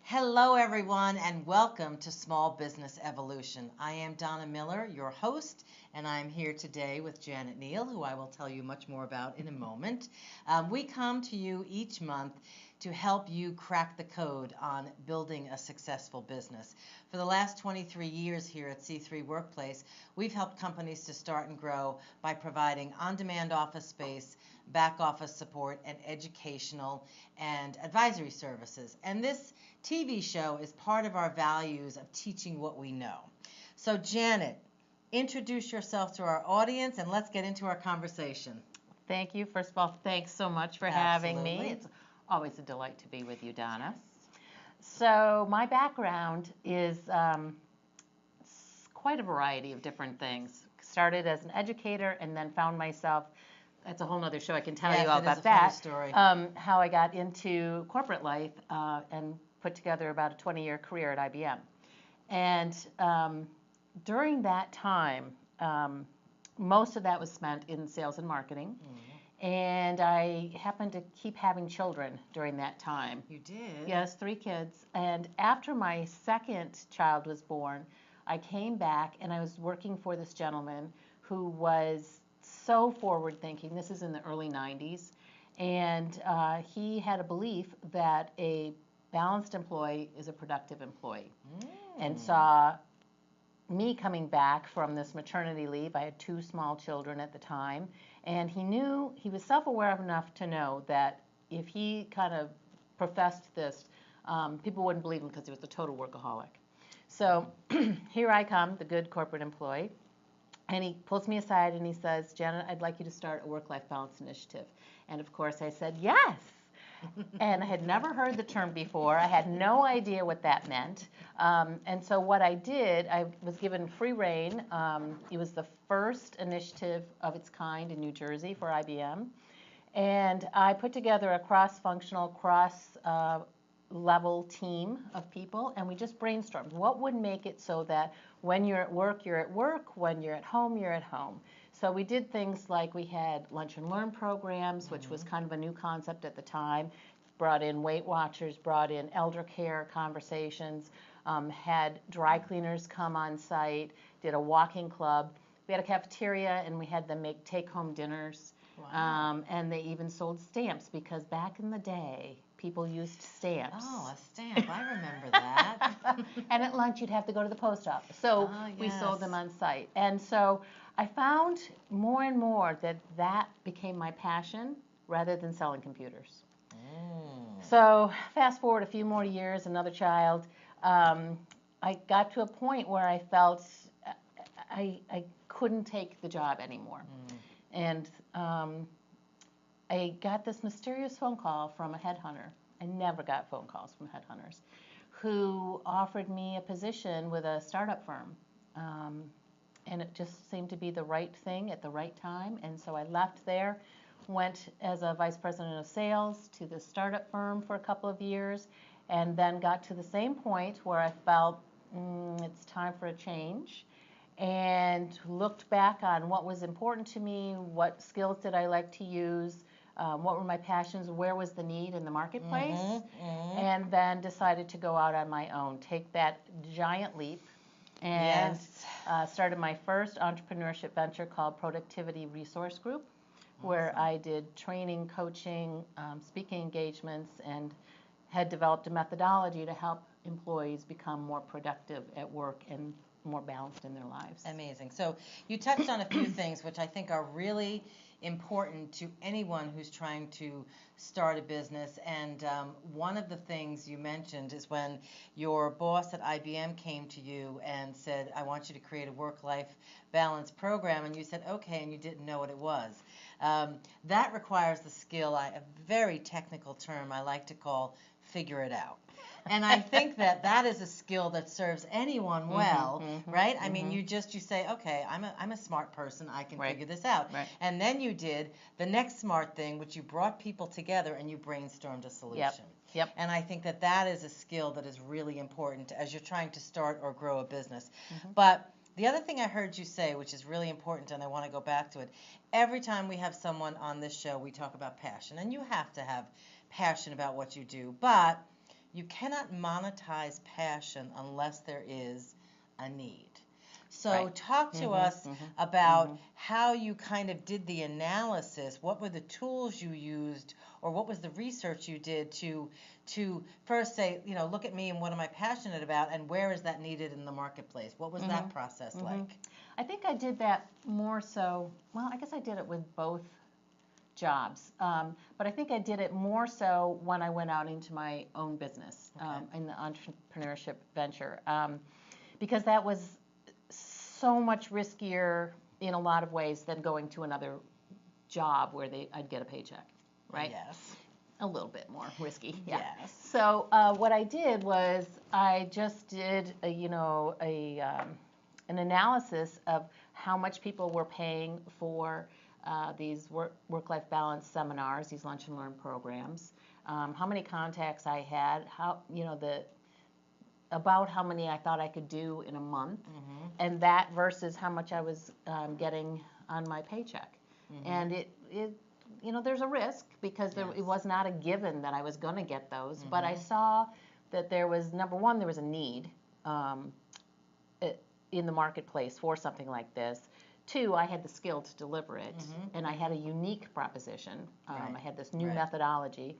Hello, everyone, and welcome to Small Business Evolution. I am Donna Miller, your host, and I'm here today with Janet Neal, who I will tell you much more about in a moment. We come to you each month to help you crack the code on building a successful business. For the last 23 years here at C3 Workplace, we've helped companies to start and grow by providing on-demand office space, back office support, and educational and advisory services. And this TV show is part of our values of teaching what we know. So Janet, introduce yourself to our audience and let's get into our conversation. Thank you. First of all, thanks so much for having me. It's always a delight to be with you, Donna. So my background is quite a variety of different things. Started as an educator and then found myself, that's a whole nother show, I can tell you all about that, story. How I got into corporate life and put together about a 20-year career at IBM. And during that time, most of that was spent in sales and marketing. And I happened to keep having children during that time. You did? Yes, 3 kids. And after my second child was born, I came back and I was working for this gentleman who was so forward-thinking. This is in the early 90s. And he had a belief that a balanced employee is a productive employee. And saw me coming back from this maternity leave. I had 2 small children at the time. And he was self-aware enough to know that if he kind of professed this, people wouldn't believe him because he was a total workaholic. So here I come, the good corporate employee, and he pulls me aside and he says, Janet, I'd like you to start a work-life balance initiative. And of course I said, yes. And I had never heard the term before. I had no idea what that meant. And so what I did, I was given free rein. It was the first initiative of its kind in New Jersey for IBM. And I put together a cross-functional, cross-level team of people, and we just brainstormed. What would make it so that when you're at work, you're at work, when you're at home, you're at home? So we did things like we had lunch and learn programs, which was kind of a new concept at the time, brought in Weight Watchers, brought in elder care conversations, had dry cleaners come on site, did a walking club. We had a cafeteria and we had them make take-home dinners. Wow. And they even sold stamps because back in the day, people used stamps. Oh, a stamp. I remember that. And at lunch, you'd have to go to the post office. So we sold them on site. And so I found more and more that that became my passion rather than selling computers. So fast forward a few more years, another child, I got to a point where I felt I couldn't take the job anymore. And I got this mysterious phone call from a headhunter. I never got phone calls from headhunters, who offered me a position with a startup firm. And it just seemed to be the right thing at the right time. And so I left there, went as a vice president of sales to the startup firm for a couple of years, and then got to the same point where I felt it's time for a change, and looked back on what was important to me, what skills did I like to use, what were my passions, where was the need in the marketplace, and then decided to go out on my own, take that giant leap, and started my first entrepreneurship venture called Productivity Resource Group, where I did training, coaching, speaking engagements, and had developed a methodology to help employees become more productive at work and more balanced in their lives. Amazing. So you touched on a few things which I think are really important to anyone who's trying to start a business. And one of the things you mentioned is when your boss at IBM came to you and said, I want you to create a work-life balance program, and you said, okay, and you didn't know what it was. That requires the skill, a very technical term I like to call figure it out. And I think that is a skill that serves anyone well, right? I mean, you say, okay, I'm a smart person, I can figure this out. Right. And then you did the next smart thing, which you brought people together and you brainstormed a solution. Yep. And I think that is a skill that is really important as you're trying to start or grow a business. But The other thing I heard you say, which is really important, and I want to go back to it, every time we have someone on this show, we talk about passion, and you have to have passion about what you do, but you cannot monetize passion unless there is a need. So Right. talk to us about how you kind of did the analysis. What were the tools you used, or what was the research you did to first say, look at me and what am I passionate about, and where is that needed in the marketplace? What was that process like? I think I did that more so, well, I guess I did it with both jobs, but I think I did it more so when I went out into my own business, in the entrepreneurship venture, because that was so much riskier in a lot of ways than going to another job where I'd get a paycheck, right? Yes. A little bit more risky, yeah. Yes. So what I did was I just did an analysis of how much people were paying for these work-life balance seminars, these lunch and learn programs, how many contacts I had, about how many I thought I could do in a month, and that versus how much I was getting on my paycheck. And it there's a risk because it was not a given that I was going to get those, but I saw that there was, number one, there was a need in the marketplace for something like this. Two, I had the skill to deliver it, and I had a unique proposition. I had this new methodology.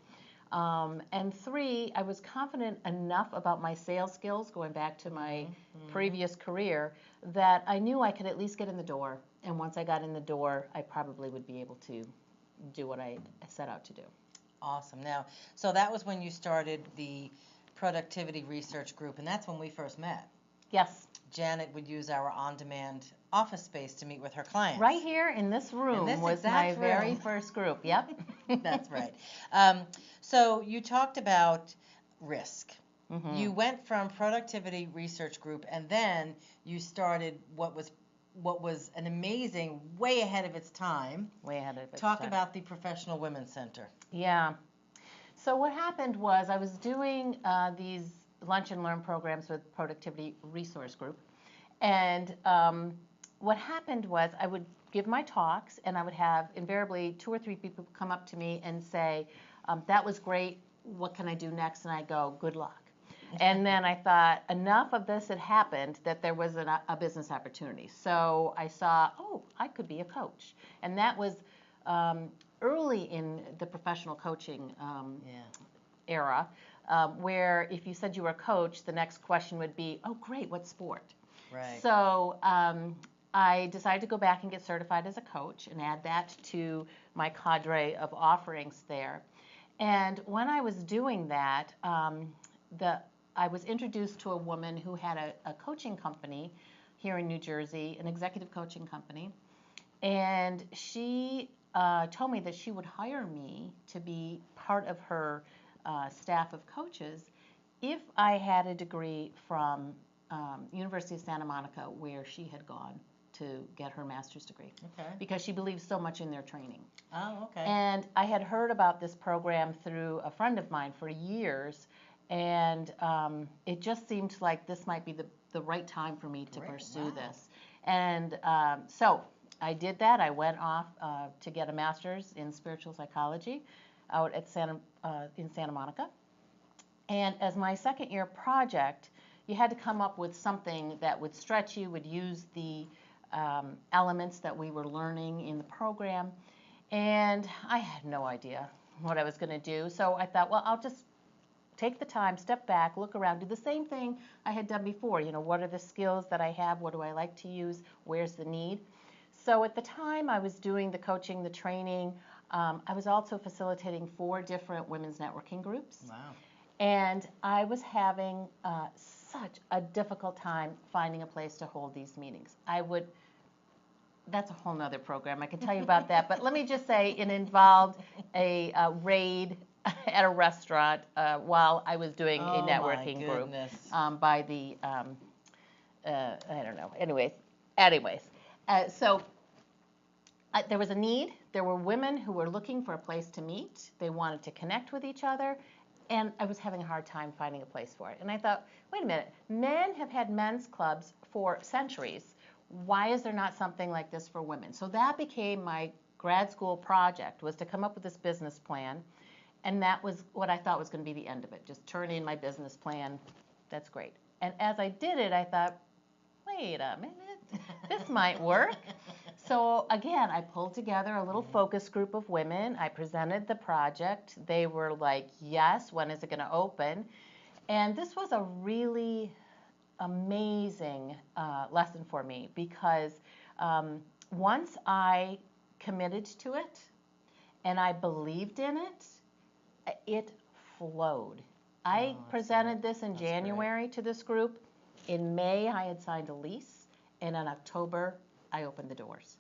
And three, I was confident enough about my sales skills, going back to my previous career, that I knew I could at least get in the door. And once I got in the door, I probably would be able to do what I set out to do. Awesome. Now, so that was when you started the productivity research group, and that's when we first met. Yes. Janet would use our on-demand office space to meet with her clients. Right here in this room was my very first group. Yep. That's right. So you talked about risk. You went from productivity research group, and then you started what was an amazing, way ahead of its time. Way ahead of its time. Talk about the Professional Women's Center. Yeah. So what happened was I was doing these lunch and learn programs with Productivity Resource Group, and what happened was I would give my talks, and I would have invariably 2 or 3 people come up to me and say, that was great, what can I do next? And I go, good luck. And then I thought enough of this had happened that there was a business opportunity. So I saw, I could be a coach. And that was early in the professional coaching era, where if you said you were a coach, the next question would be, oh, great, what sport? Right. So I decided to go back and get certified as a coach and add that to my cadre of offerings there. And when I was doing that, I was introduced to a woman who had a coaching company here in New Jersey, an executive coaching company, and she told me that she would hire me to be part of her staff of coaches if I had a degree from University of Santa Monica, where she had gone to get her master's degree, because she believes so much in their training. Oh, okay. And I had heard about this program through a friend of mine for years, and it just seemed like this might be the right time for me to pursue this. And so I did that. I went off to get a master's in spiritual psychology out at in Santa Monica. And as my second year project, you had to come up with something that would stretch you, would use the elements that we were learning in the program. And I had no idea what I was going to do. So I thought, well, I'll just take the time, step back, look around, do the same thing I had done before. What are the skills that I have? What do I like to use? Where's the need? So at the time I was doing the coaching, the training, I was also facilitating 4 different women's networking groups. Wow. And I was having such a difficult time finding a place to hold these meetings. That's a whole nother program. I can tell you about that. But let me just say it involved a raid at a restaurant while I was doing a networking group by the, I don't know. Anyways. So there was a need. There were women who were looking for a place to meet. They wanted to connect with each other. And I was having a hard time finding a place for it. And I thought, wait a minute, men have had men's clubs for centuries. why is there not something like this for women? So that became my grad school project, was to come up with this business plan. And that was what I thought was going to be the end of it. Just turn in my business plan. That's great. And as I did it, I thought, wait a minute, this might work. So again, I pulled together a little focus group of women. I presented the project. They were like, yes, when is it going to open? And this was a really amazing lesson for me, because once I committed to it and I believed in it, it flowed. I presented this in January to this group. In May, I had signed a lease, and in October, I opened the doors.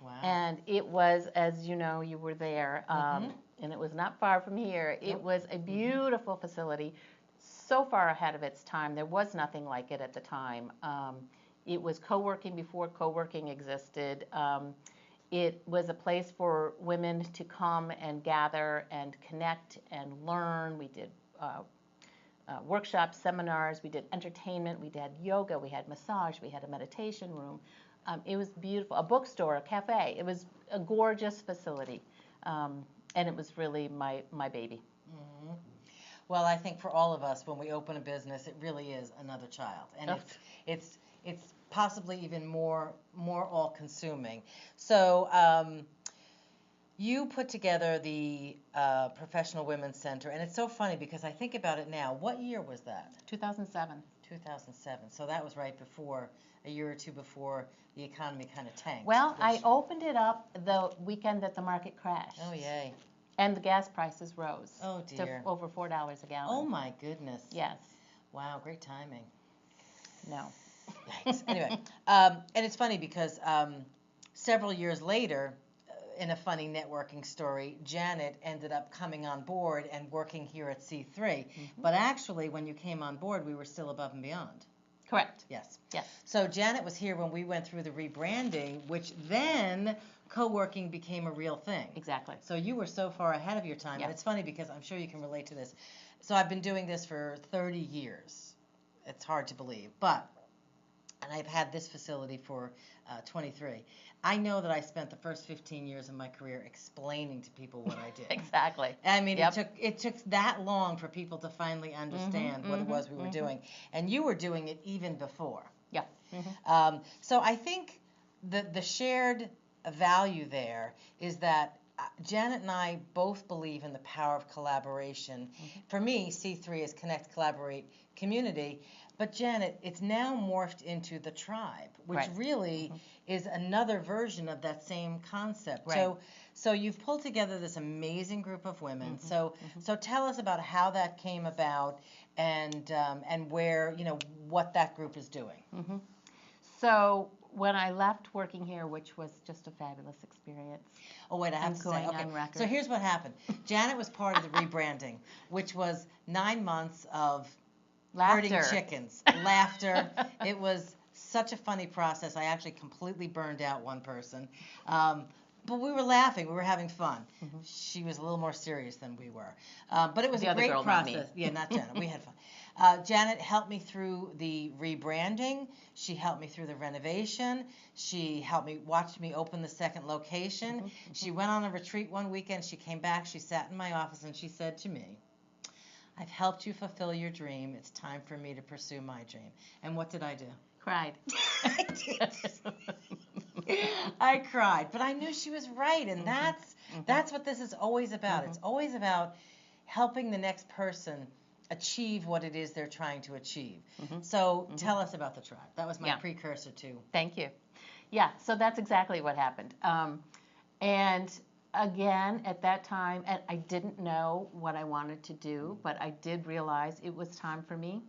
Wow. And it was, as you know, you were there, and it was not far from here. It was a beautiful facility, so far ahead of its time. There was nothing like it at the time. It was co-working before co-working existed. It was a place for women to come and gather and connect and learn. We did workshops, seminars, we did entertainment, we did yoga, we had massage, we had a meditation room. It was beautiful. A bookstore, a cafe. It was a gorgeous facility, and it was really my baby. Mm-hmm. Well, I think for all of us, when we open a business, it really is another child, and it's possibly even more all-consuming. So you put together the Professional Women's Center, and it's so funny because I think about it now. What year was that? 2007. 2007. So that was right before, a year or two before the economy kind of tanked. Well, I opened it up the weekend that the market crashed. Oh, yay. And the gas prices rose. Oh, dear. To over $4 a gallon. Oh, my goodness. Yes. Wow, great timing. No. Yikes. Anyway, and it's funny because several years later, in a funny networking story, Janet ended up coming on board and working here at C3. Mm-hmm. But actually, when you came on board, we were still Above and Beyond. Correct. Yes. Yes. So Janet was here when we went through the rebranding, which then co-working became a real thing. Exactly. So you were so far ahead of your time. Yeah. And it's funny because I'm sure you can relate to this. So I've been doing this for 30 years. It's hard to believe. And I've had this facility for 23. I know that I spent the first 15 years of my career explaining to people what I did. Exactly. I mean, it took that long for people to finally understand what it was we were doing. And you were doing it even before. Yeah. So I think the shared value there is that Janet and I both believe in the power of collaboration. For me, C3 is Connect, Collaborate, Community. But Janet, it's now morphed into the tribe, which really is another version of that same concept. Right. So you've pulled together this amazing group of women. So tell us about how that came about and where, what that group is doing. So when I left working here, which was just a fabulous experience. Oh, wait, I have to say, okay. On record. So here's what happened. Janet was part of the rebranding, which was 9 months of laughter. Herding chickens, laughter. It was such a funny process. I actually completely burned out one person. But we were laughing. We were having fun. She was a little more serious than we were. But it was a great process. Yeah, not Janet. We had fun. Janet helped me through the rebranding. She helped me through the renovation. She watched me open the second location. She went on a retreat one weekend. She came back. She sat in my office and she said to me, "I've helped you fulfill your dream. It's time for me to pursue my dream." And what did I do? Cried. I did. I cried, but I knew she was right, and that's what this is always about. It's always about helping the next person achieve what it is they're trying to achieve. So tell us about the tribe. That was my precursor to. Thank you. Yeah, so that's exactly what happened. And again, at that time, and I didn't know what I wanted to do, but I did realize it was time for me.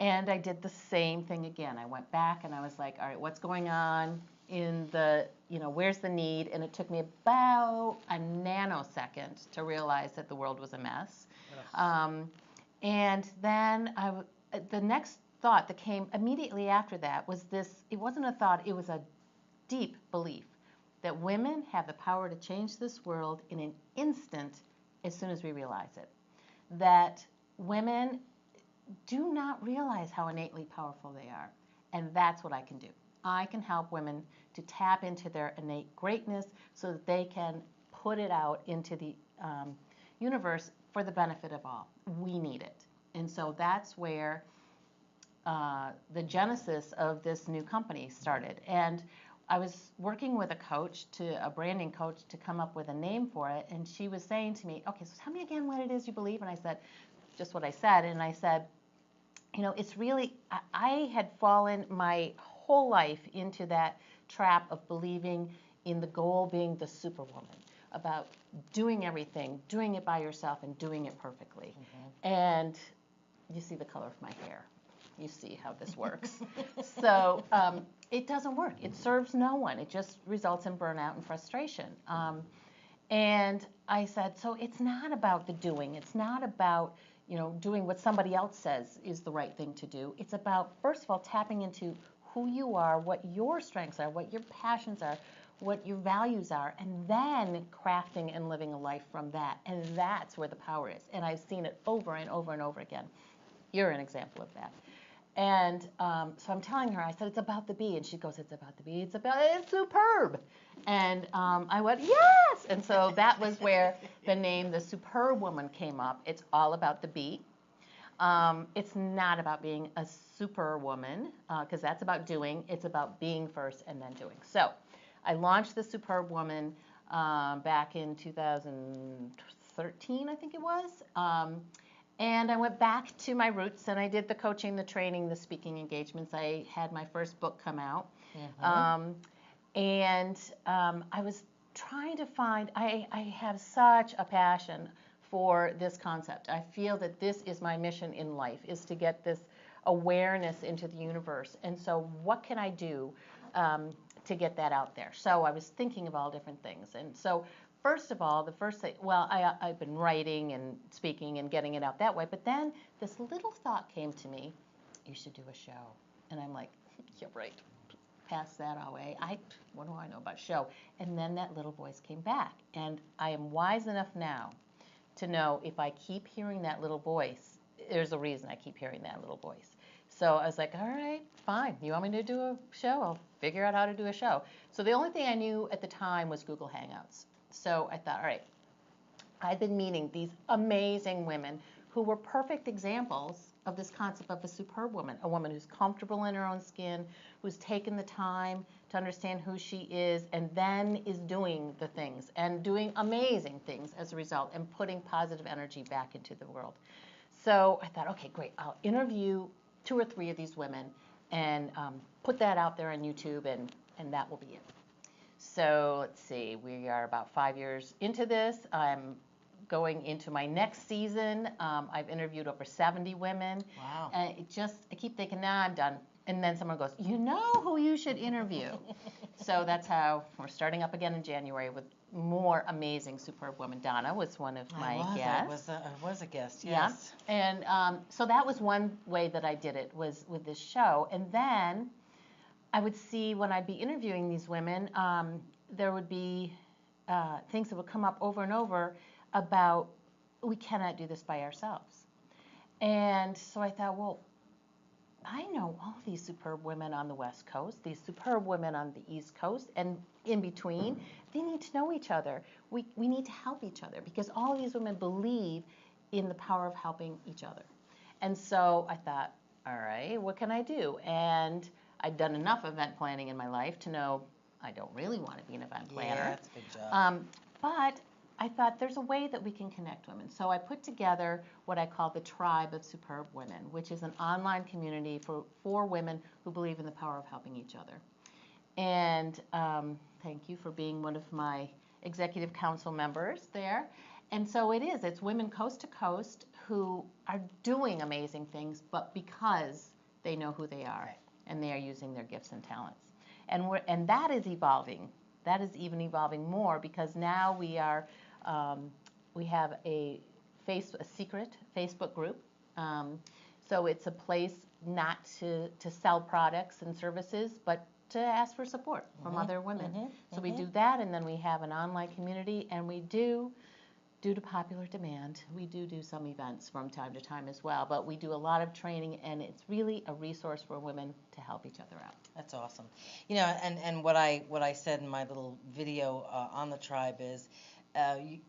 And I did the same thing again. I went back and I was like, all right, what's going on in the, where's the need? And it took me about a nanosecond to realize that the world was a mess. And then the next thought that came immediately after that was this. It wasn't a thought, it was a deep belief that women have the power to change this world in an instant as soon as we realize it. That women do not realize how innately powerful they are. And that's what I can do. I can help women to tap into their innate greatness so that they can put it out into the universe for the benefit of all. We need it. And so that's where the genesis of this new company started. And I was working with a branding coach, to come up with a name for it. And she was saying to me, okay, so tell me again what it is you believe. And I said, just what I said. And I said, it's really, I had fallen my whole life into that trap of believing in the goal being the superwoman, about doing everything, doing it by yourself, and doing it perfectly. And you see the color of my hair. You see how this works. So it doesn't work. It serves no one. It just results in burnout and frustration. And I said, so it's not about the doing. It's not about doing what somebody else says is the right thing to do. It's about, first of all, tapping into who you are, what your strengths are, what your passions are, what your values are, and then crafting and living a life from that. And that's where the power is. And I've seen it over and over and over again. You're an example of that. And so I'm telling her, I said, it's about the bee. And she goes, it's about the bee. It's superb. And I went, yes. And so that was where the name, the Superb Woman, came up. It's all about the bee. It's not about being a superwoman, because that's about doing. It's about being first and then doing. So I launched the Superb Woman back in 2013, I think it was. And I went back to my roots, and I did the coaching, the training, the speaking engagements. I had my first book come out. And I was trying to find, I have such a passion for this concept. I feel that this is my mission in life, is to get this awareness into the universe. And so what can I do to get that out there? So I was thinking of all different things. And so first of all, the first thing, I've been writing and speaking and getting it out that way. But then this little thought came to me, you should do a show. And I'm like, yeah, right. Pass that away. What do I know about show? And then that little voice came back. And I am wise enough now to know if I keep hearing that little voice, there's a reason I keep hearing that little voice. So I was like, all right, fine. You want me to do a show? I'll figure out how to do a show. So the only thing I knew at the time was Google Hangouts. So I thought, all right, I've been meeting these amazing women who were perfect examples of this concept of a superb woman, a woman who's comfortable in her own skin, who's taken the time to understand who she is, and then is doing the things and doing amazing things as a result, and putting positive energy back into the world. So I thought, okay, great, I'll interview 2 or 3 of these women and put that out there on YouTube, and that will be it. So let's see, we are about 5 years into this. I'm going into my next season. I've interviewed over 70 women. Wow. And I keep thinking, nah, I'm done. And then someone goes, you know who you should interview. So that's how we're starting up again in January with more amazing superb women. Donna was one of my guests. I was a guest, yes. Yeah. And so that was one way that I did it, was with this show. And then I would see, when I'd be interviewing these women, there would be things that would come up over and over about, we cannot do this by ourselves. And so I thought, well, I know all these superb women on the West Coast, these superb women on the East Coast, and in between. They need to know each other. We need to help each other, because all these women believe in the power of helping each other. And so I thought, all right, what can I do? And I'd done enough event planning in my life to know I don't really want to be an event planner. Yeah, that's a big job. But I thought there's a way that we can connect women. So I put together what I call the Tribe of Superb Women, which is an online community for women who believe in the power of helping each other. And thank you for being one of my executive council members there. And so it's women coast to coast who are doing amazing things, but because they know who they are, and they are using their gifts and talents. And that is evolving. That is even evolving more, because now we have a secret Facebook group. So it's a place not to sell products and services, but to ask for support from other women. So we do that, and then we have an online community, and we do due to popular demand, we do some events from time to time as well, but we do a lot of training, and it's really a resource for women to help each other out. That's awesome. You know, and what I said in my little video on the tribe is,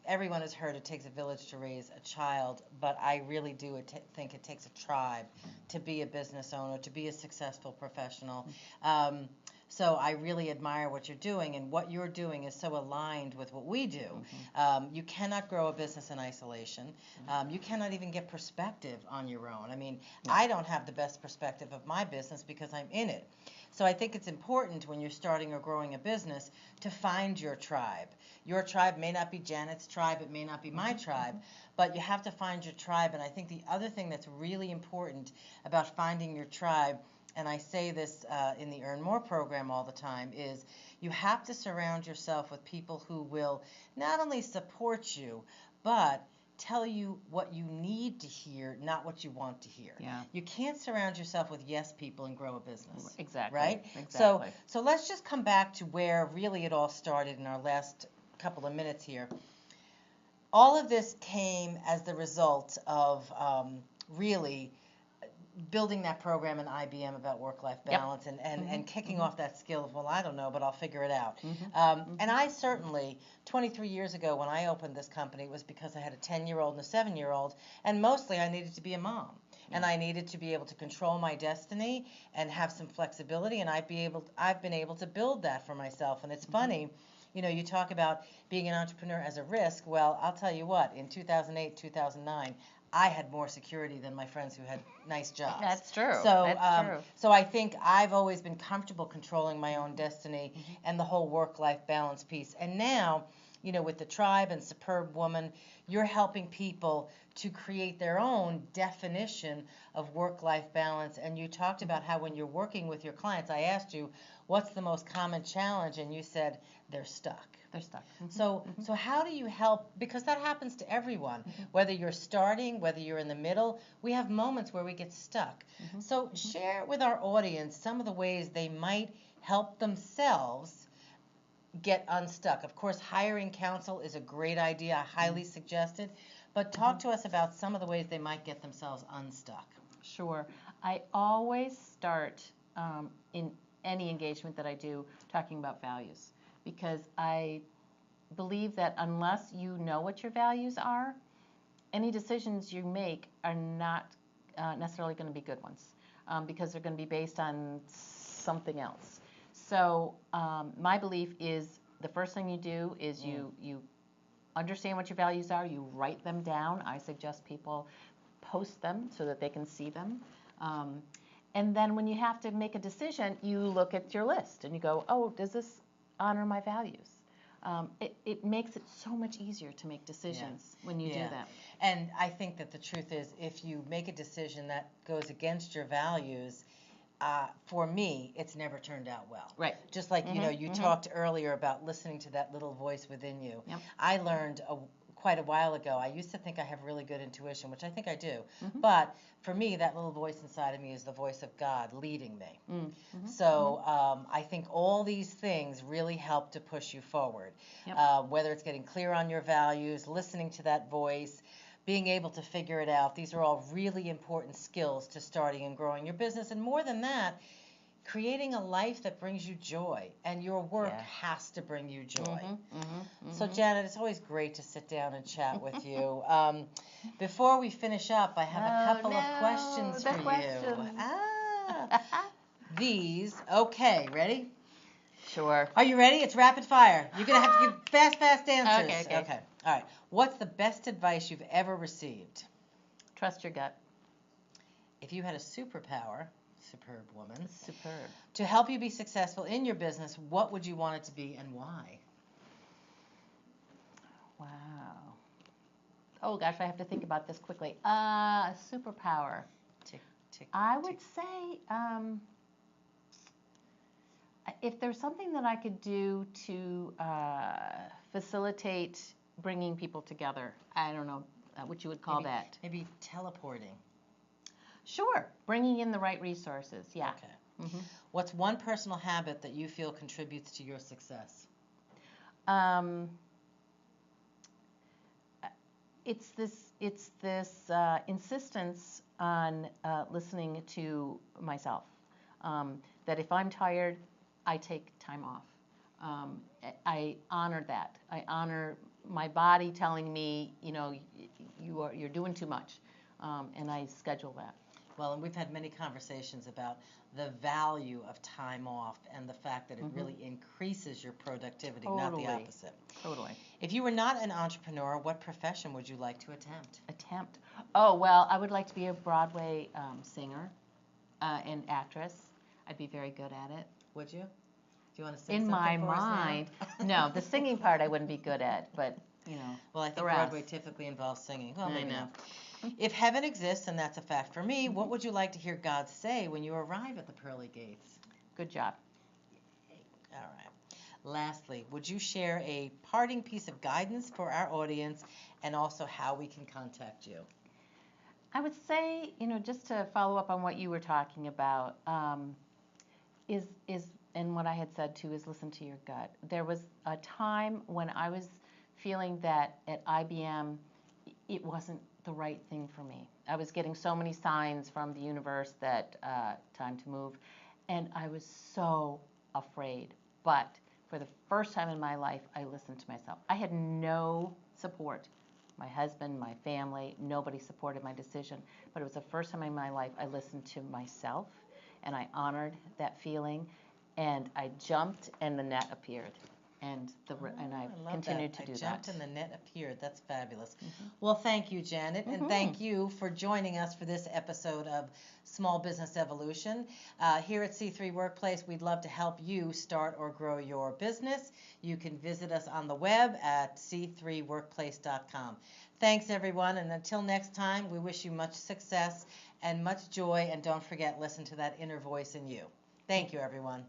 everyone has heard it takes a village to raise a child, but I really do think it takes a tribe to be a business owner, to be a successful professional. So I really admire what you're doing, and what you're doing is so aligned with what we do. You cannot grow a business in isolation. You cannot even get perspective on your own. I mean, I don't have the best perspective of my business because I'm in it. So I think it's important when you're starting or growing a business to find your tribe. Your tribe may not be Janet's tribe, it may not be my tribe, but you have to find your tribe. And I think the other thing that's really important about finding your tribe, and I say this in the Earn More program all the time, is you have to surround yourself with people who will not only support you, but tell you what you need to hear, not what you want to hear. Yeah. You can't surround yourself with yes people and grow a business. Exactly. Right? Exactly. So let's just come back to where really it all started in our last couple of minutes here. All of this came as the result of really building that program in IBM about work-life balance, and kicking off that skill of, well, I don't know, but I'll figure it out. And I certainly, 23 years ago when I opened this company, it was because I had a 10-year-old and a 7-year-old, and mostly I needed to be a mom. And I needed to be able to control my destiny and have some flexibility, and I've been able to build that for myself. And it's funny, you know, you talk about being an entrepreneur as a risk. Well, I'll tell you what, in 2008, 2009, I had more security than my friends who had nice jobs. That's true. So, so I think I've always been comfortable controlling my own destiny and the whole work-life balance piece. And now, you know, with the tribe and Superb Woman, you're helping people to create their own definition of work-life balance. And you talked about how when you're working with your clients, I asked you, what's the most common challenge? And you said, they're stuck. They're stuck. So how do you help? Because that happens to everyone, whether you're starting, whether you're in the middle, we have moments where we get stuck. So share with our audience some of the ways they might help themselves get unstuck. Of course, hiring counsel is a great idea. I highly suggest it. But talk to us about some of the ways they might get themselves unstuck. Sure. I always start in any engagement that I do talking about values, because I believe that unless you know what your values are, any decisions you make are not necessarily going to be good ones, because they're going to be based on something else. So my belief is the first thing you do is you understand what your values are, you write them down. I suggest people post them so that they can see them. And then when you have to make a decision, you look at your list and you go, oh, does this honor my values? It makes it so much easier to make decisions when you do that. And I think that the truth is, if you make a decision that goes against your values, for me, it's never turned out well. Right. Just like, you know, you talked earlier about listening to that little voice within you. Yep. I learned quite a while ago, I used to think I have really good intuition, which I think I do. But for me, that little voice inside of me is the voice of God leading me. So I think all these things really help to push you forward. Yep. Whether it's getting clear on your values, listening to that voice, being able to figure it out. These are all really important skills to starting and growing your business. And more than that, creating a life that brings you joy. And your work has to bring you joy. So, Janet, it's always great to sit down and chat with you. Before we finish up, I have a couple of questions for you. These, okay, ready? Sure. Are you ready? It's rapid fire. You're going to have to give fast answers. Okay. All right. What's the best advice you've ever received? Trust your gut. If you had a superpower, Superb Woman, Superb, to help you be successful in your business, what would you want it to be and why? Wow. Oh gosh, I have to think about this quickly. A superpower. I would say if there's something that I could do to facilitate bringing people together, I don't know what you would call that. Maybe teleporting. Sure, bringing in the right resources, yeah. Okay. What's one personal habit that you feel contributes to your success? it's this insistence on listening to myself. That if I'm tired, I take time off. I honor that. I honor my body telling me, you're doing too much, and I schedule that. Well, and we've had many conversations about the value of time off and the fact that it really increases your productivity, not the opposite. Totally. If you were not an entrepreneur, what profession would you like to attempt? Oh, well, I would like to be a Broadway singer and actress. I'd be very good at it. Would you? Do you want to sing In something my for us now? mind, no, the singing part I wouldn't be good at, but, Well, I think the rest. Broadway typically involves singing. Well, I maybe know. not. If heaven exists, and that's a fact for me, what would you like to hear God say when you arrive at the pearly gates? Good job. All right. Lastly, would you share a parting piece of guidance for our audience and also how we can contact you? I would say, just to follow up on what you were talking about, and what I had said too, is listen to your gut. There was a time when I was feeling that at IBM, it wasn't the right thing for me. I was getting so many signs from the universe that time to move, and I was so afraid. But for the first time in my life, I listened to myself. I had no support. My husband, my family, nobody supported my decision. But it was the first time in my life I listened to myself, and I honored that feeling, and I jumped, and the net appeared. And I continued to do that. I jumped and the net appeared. That's fabulous. Well, thank you, Janet, and thank you for joining us for this episode of Small Business Evolution. Here at C3 Workplace, we'd love to help you start or grow your business. You can visit us on the web at c3workplace.com. Thanks, everyone, and until next time, we wish you much success and much joy, and don't forget, listen to that inner voice in you. Thank you, everyone.